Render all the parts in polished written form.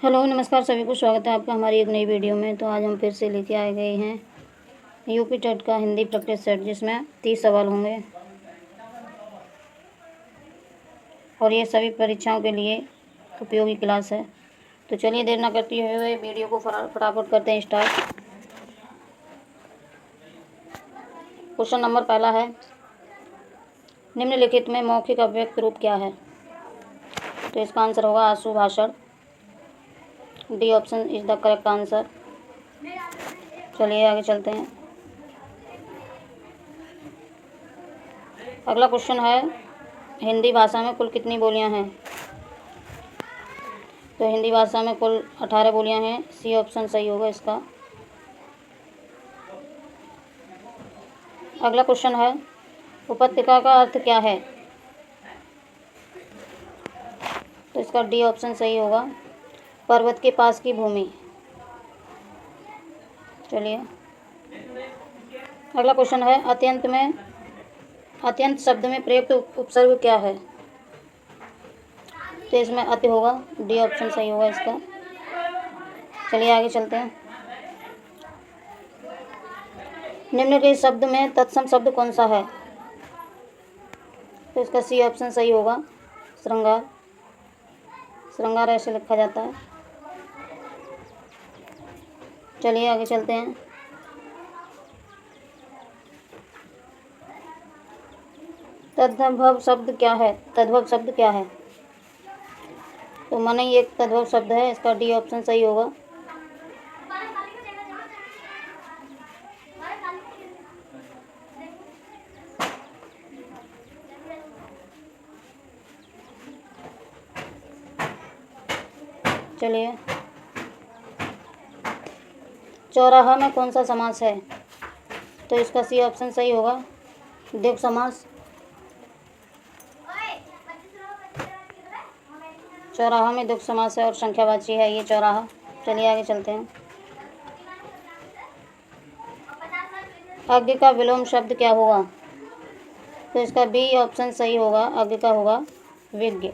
Hello नमस्कार सभी को स्वागत है आपका हमारी एक नई वीडियो में। तो आज हम फिर से लेके आए गए हैं यूपी टेट का हिंदी प्रैक्टिस सेट, जिसमें 30 सवाल होंगे और ये सभी परीक्षाओं के लिए उपयोगी क्लास है। तो चलिए देर ना करते हुए वीडियो को फटाफट करते हैं स्टार्ट। क्वेश्चन नंबर पहला है, निम्नलिखित में मौखिक अव्यक्त रूप क्या है? तो इसका आंसर होगा आशु भाषण। D option is the correct answer. चलिए आगे चलते हैं। अगला क्वेश्चन है, हिंदी भाषा में कुल कितनी बोलियां हैं? तो हिंदी भाषा में कुल 18 बोलियां हैं। सी ऑप्शन सही होगा इसका। अगला क्वेश्चन है, उपत्यका का अर्थ क्या है? तो इसका डी ऑप्शन सही होगा, पर्वत के पास की भूमि। चलिए अगला क्वेश्चन है, अत्यंत शब्द में प्रयुक्त उपसर्ग क्या है? तो इसमें अति होगा। डी ऑप्शन सही होगा इसका। चलिए आगे चलते हैं। निम्न के शब्द में तत्सम शब्द कौन सा है? तो इसका सी ऑप्शन सही होगा, श्रृंगार। श्रृंगार ऐसे लिखा जाता है। चलिए आगे चलते हैं। तद्भव शब्द क्या है? तद्भव शब्द क्या है? तो मनई एक तद्भव शब्द है। इसका डी ऑप्शन सही होगा। चलिए, चौराहा में कौन सा समास है? तो इसका सी ऑप्शन सही होगा, द्विगु समास। चौराहा में द्विगु समास है और संख्यावाची है ये चौराहा। चलिए आगे चलते हैं। अज्ञ का विलोम शब्द क्या होगा? तो इसका बी ऑप्शन सही होगा, अज्ञ का होगा विज्ञ।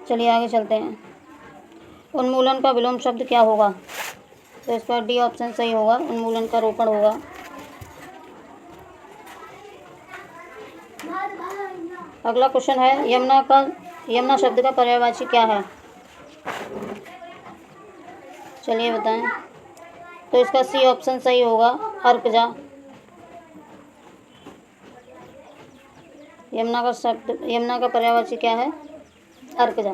चलिए आगे चलते हैं। उन्मूलन का विलोम शब्द क्या होगा? तो इसका डी ऑप्शन सही होगा, उन्मूलन का रोपण होगा। अगला क्वेश्चन है, यमुना शब्द का पर्यायवाची क्या है? चलिए बताएं। तो इसका सी ऑप्शन सही होगा, अर्कजा। यमुना का पर्यायवाची क्या है? अर्कजा।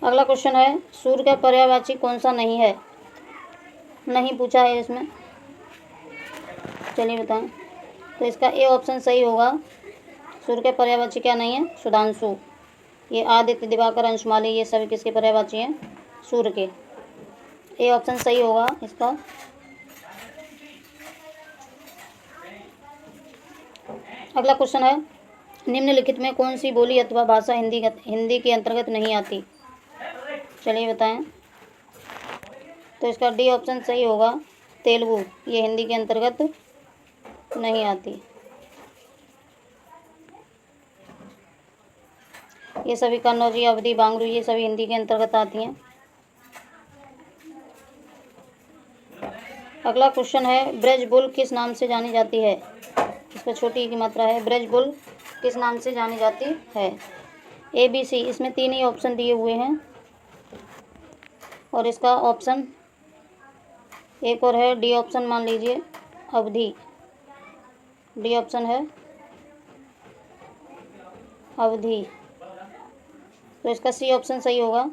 अगला क्वेश्चन है, सूर्य का पर्यायवाची कौन सा नहीं है? नहीं पूछा है इसमें। चलिए बताएं। तो इसका ए ऑप्शन सही होगा, सूर्य के पर्यायवाची क्या नहीं है? सुधांशु। ये आदित्य, दिवाकर, अंशुमाली, ये सभी किसके पर्यायवाची हैं? सूर्य के। ए ऑप्शन सही होगा इसका। अगला क्वेश्चन है, निम्नलिखित में कौन सी बोली अथवा भाषा हिंदी के अंतर्गत नहीं आती? चलिए बताएं। तो इसका डी ऑप्शन सही होगा, तेलुगु। ये हिंदी के अंतर्गत नहीं आती। ये सभी कन्नौजी, अवधी, बांगरू, ये सभी हिंदी के अंतर्गत आती हैं। अगला क्वेश्चन है, ब्रजबुल किस नाम से जानी जाती है? इसमें छोटी की मात्रा है। ब्रजबुल किस नाम से जानी जाती है? ए बी सी, इसमें 3 ही ऑप्शन दिए हुए हैं और इसका ऑप्शन एक और है, डी ऑप्शन मान लीजिए, अवधि। डी ऑप्शन है अवधि। तो इसका सी ऑप्शन सही होगा।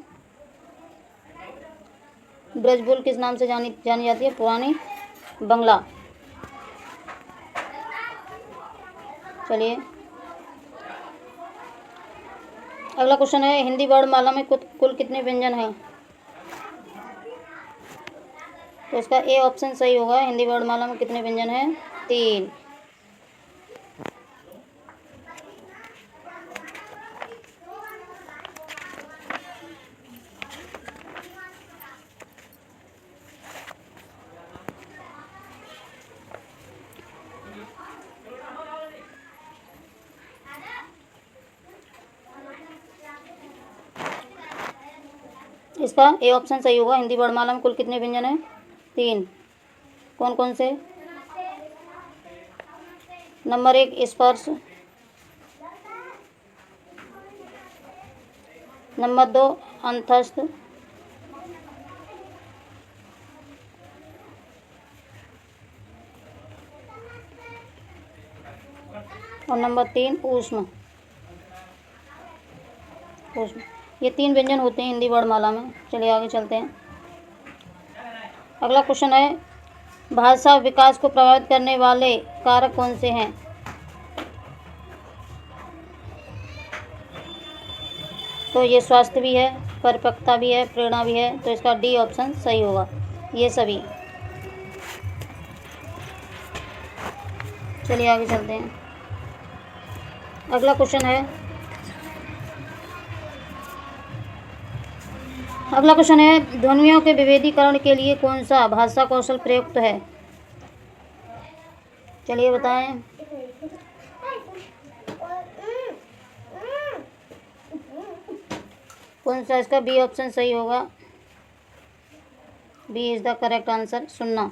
ब्रजबुल किस नाम से जानी जाती है? पुरानी बंगला। चलिए अगला क्वेश्चन है, हिंदी वर्णमाला में कुल कितने व्यंजन हैं? तो इसका ए ऑप्शन सही होगा, हिंदी वर्णमाला में कितने व्यंजन हैं? 3। इसका ए ऑप्शन सही होगा। हिंदी वर्णमाला में कुल कितने व्यंजन हैं? 3। कौन कौन से? नंबर 1 स्पर्श, नंबर 2 अंतस्थ, और नंबर 3 ऊष्म। ये 3 व्यंजन होते हैं हिंदी वर्णमाला में। चलिए आगे चलते हैं। अगला क्वेश्चन है, भाषा विकास को प्रभावित करने वाले कारक कौन से हैं? तो ये स्वास्थ्य भी है, परिपक्वता भी है, प्रेरणा भी है। तो इसका डी ऑप्शन सही होगा, ये सभी। चलिए आगे चलते हैं। अगला क्वेश्चन है, ध्वनियों के विभेदीकरण के लिए कौन सा भाषा कौशल प्रयुक्त है? चलिए बताएं। कौन सा? इसका बी ऑप्शन सही होगा। B is the correct answer, सुनना।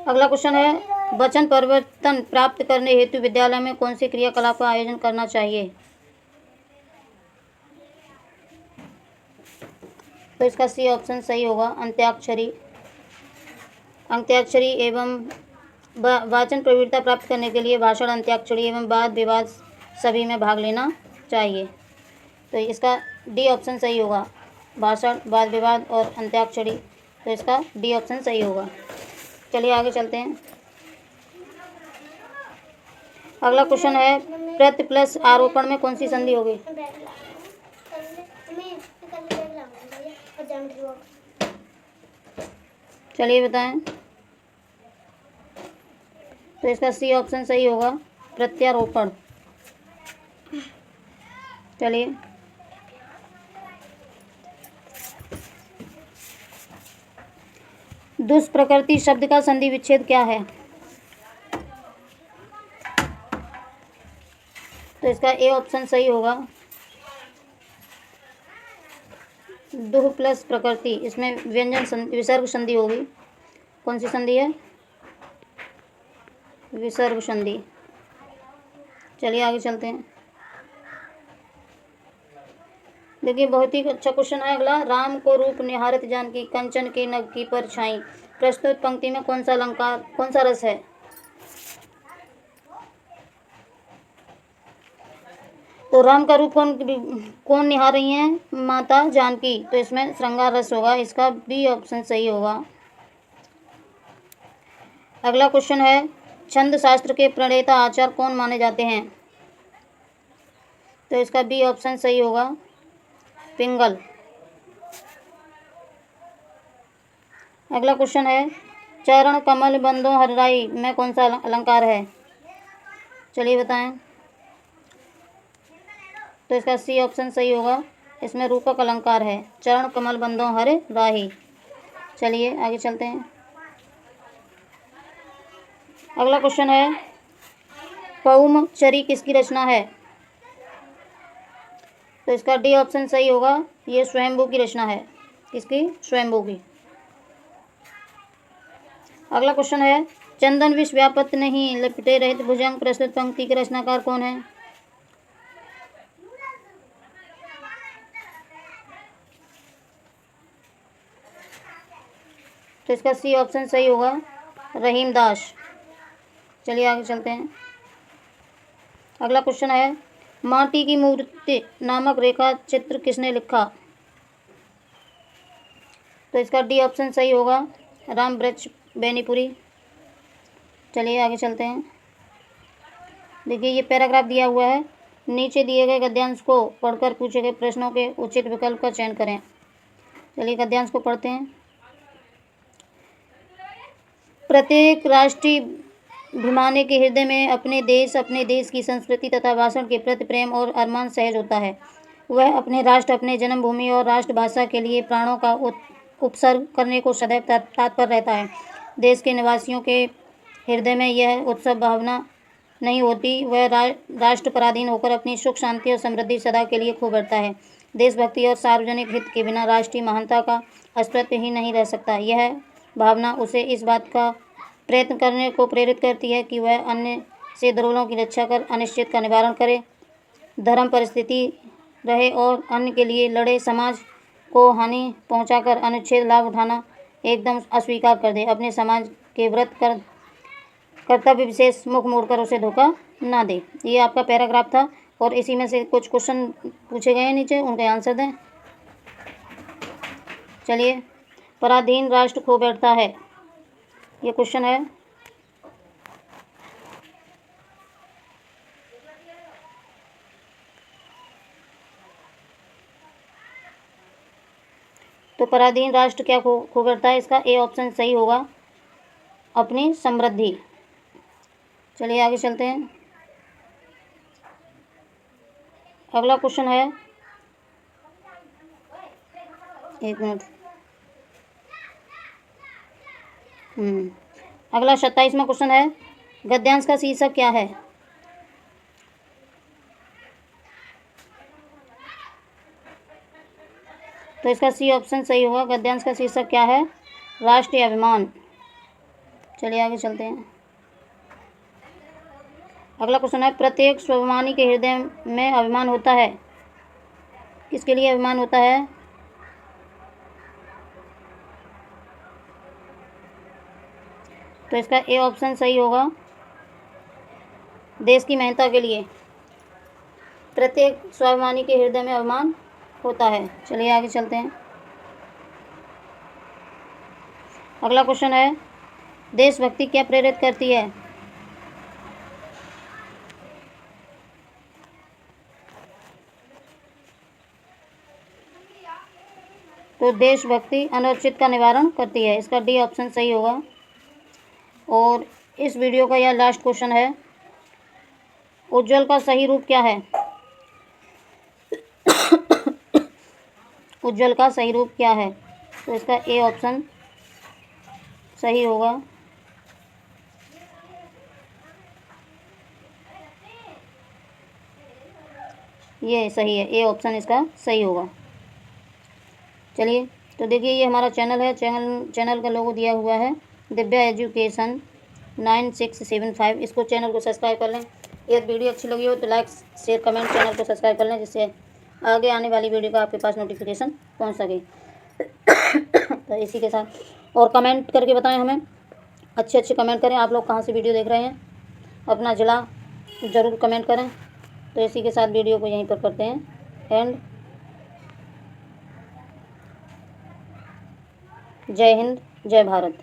अगला क्वेश्चन है, वचन परिवर्तन प्राप्त करने हेतु विद्यालय में कौन सी क्रियाकलाप का आयोजन करना चाहिए? तो इसका सी ऑप्शन सही होगा, अंत्याक्षरी एवं वाचन प्रवीणता प्राप्त करने के लिए भाषण, अंत्याक्षरी एवं वाद विवाद सभी में भाग लेना चाहिए। तो इसका डी ऑप्शन सही होगा, भाषण, वाद विवाद और अंत्याक्षरी। तो इसका डी ऑप्शन सही होगा। चलिए आगे चलते हैं। अगला क्वेश्चन है, प्रति प्लस आरोपण में कौन सी संधि होगी? चलिए बताएं। तो इसका सी ऑप्शन सही होगा, प्रत्यारोपण। चलिए दुष्प्रकृति शब्द का संधि विच्छेद क्या है? तो इसका ए ऑप्शन सही होगा, दुह प्लस प्रकृति। इसमें व्यंजन विसर्ग संधि होगी। कौन सी संधि है? विसर्ग संधि। चलिए आगे चलते हैं। देखिए बहुत ही अच्छा क्वेश्चन है अगला, राम को रूप निहारत जानकी कंचन के नग की परछाई। प्रस्तुत पंक्ति में कौन सा अलंकार, कौन सा रस है? तो राम का रूप कौन निहार रही हैं? माता जानकी। तो इसमें श्रृंगार रस होगा। इसका बी ऑप्शन सही होगा। अगला क्वेश्चन है, छंद शास्त्र के प्रणेता आचार्य कौन माने जाते हैं? तो इसका बी ऑप्शन सही होगा, पिंगल। अगला क्वेश्चन है, चरण कमल बंदो हरराई में कौन सा अलंकार है? चलिए बताएं। तो इसका सी ऑप्शन सही होगा, इसमें रूपक अलंकार है, चरण कमल बंदो हर राही। चलिए आगे चलते हैं। अगला क्वेश्चन है, पौमचरी किसकी रचना है? तो इसका डी ऑप्शन सही होगा, ये स्वयंभू की रचना है। किसकी? स्वयंभू की। अगला क्वेश्चन है, चंदन विष व्यापत नहीं लपटे रहित भुजंग प्रस्तुत पंक्ति के रचनाकार कौन है? तो इसका सी ऑप्शन सही होगा, रहीम दास। चलिए आगे चलते हैं। अगला क्वेश्चन है, माटी की मूर्ति नामक रेखा चित्र किसने लिखा? तो इसका डी ऑप्शन सही होगा, राम वृक्ष बेनीपुरी। चलिए आगे चलते हैं। देखिए ये पैराग्राफ दिया हुआ है, नीचे दिए गए गद्यांश को पढ़कर पूछे गए प्रश्नों के उचित विकल्प का चयन करें। चलिए गद्यांश को पढ़ते हैं। प्रत्येक राष्ट्रीय भिमानी के हृदय में अपने देश की संस्कृति तथा भाषण के प्रति प्रेम और अरमान सहज होता है। वह अपने राष्ट्र, अपने जन्मभूमि और राष्ट्रभाषा के लिए प्राणों का उपसर्ग करने को सदैव तत्पर रहता है। देश के निवासियों के हृदय में यह उत्सव भावना नहीं होती, वह राष्ट्र पराधीन होकर अपनी सुख शांति और समृद्धि सदा के लिए खो बैठता है। देशभक्ति और सार्वजनिक हित के बिना राष्ट्रीय महानता का अस्तित्व ही नहीं रह सकता। यह भावना उसे इस बात का प्रयत्न करने को प्रेरित करती है कि वह अन्य से दुर्बलों की रक्षा कर अनिश्चित का निवारण करे, धर्म परिस्थिति रहे और अन्य के लिए लड़े, समाज को हानि पहुंचाकर अनुच्छेद लाभ उठाना एकदम अस्वीकार कर दे, अपने समाज के व्रत कर कर्तव्य विशेष मुख मोड़कर उसे धोखा ना दे। ये आपका पैराग्राफ था और इसी में से कुछ क्वेश्चन पूछे गए हैं नीचे, उनके आंसर दें। चलिए, पराधीन राष्ट्र खो बैठता है, ये क्वेश्चन है। तो पराधीन राष्ट्र क्या खो बैठता है? इसका ए ऑप्शन सही होगा, अपनी समृद्धि। चलिए आगे चलते हैं। अगला क्वेश्चन है, एक मिनट, अगला 27वां क्वेश्चन है, गद्यांश का शीर्षक क्या है? तो इसका सी ऑप्शन सही होगा, गद्यांश का शीर्षक क्या है? राष्ट्रीय अभिमान। चलिए आगे चलते हैं। अगला क्वेश्चन है, प्रत्येक स्वाभिमानी के हृदय में अभिमान होता है। किसके लिए अभिमान होता है? तो इसका ए ऑप्शन सही होगा, देश की महत्ता के लिए प्रत्येक स्वाभिमानी के हृदय में अभिमान होता है। चलिए आगे चलते हैं। अगला क्वेश्चन है, देशभक्ति क्या प्रेरित करती है? तो देशभक्ति अनुचित का निवारण करती है, इसका डी ऑप्शन सही होगा। और इस वीडियो का यह लास्ट क्वेश्चन है, उज्ज्वल का सही रूप क्या है? उज्ज्वल का सही रूप क्या है? तो इसका ए ऑप्शन सही होगा। ये सही है, ए ऑप्शन इसका सही होगा। चलिए, तो देखिए ये हमारा चैनल है, चैनल का लोगो दिया हुआ है, दिव्या एजुकेशन 9675। इसको चैनल को सब्सक्राइब कर लें। यदि वीडियो अच्छी लगी हो तो लाइक शेयर कमेंट चैनल को सब्सक्राइब कर लें, जिससे आगे आने वाली वीडियो का आपके पास नोटिफिकेशन पहुंच सके। तो इसी के साथ और कमेंट करके बताएं हमें, अच्छे कमेंट करें। आप लोग कहाँ से वीडियो देख रहे हैं, अपना ज़िला ज़रूर कमेंट करें। तो इसी के साथ वीडियो को यहीं पर करते हैं एंड। जय हिंद, जय भारत।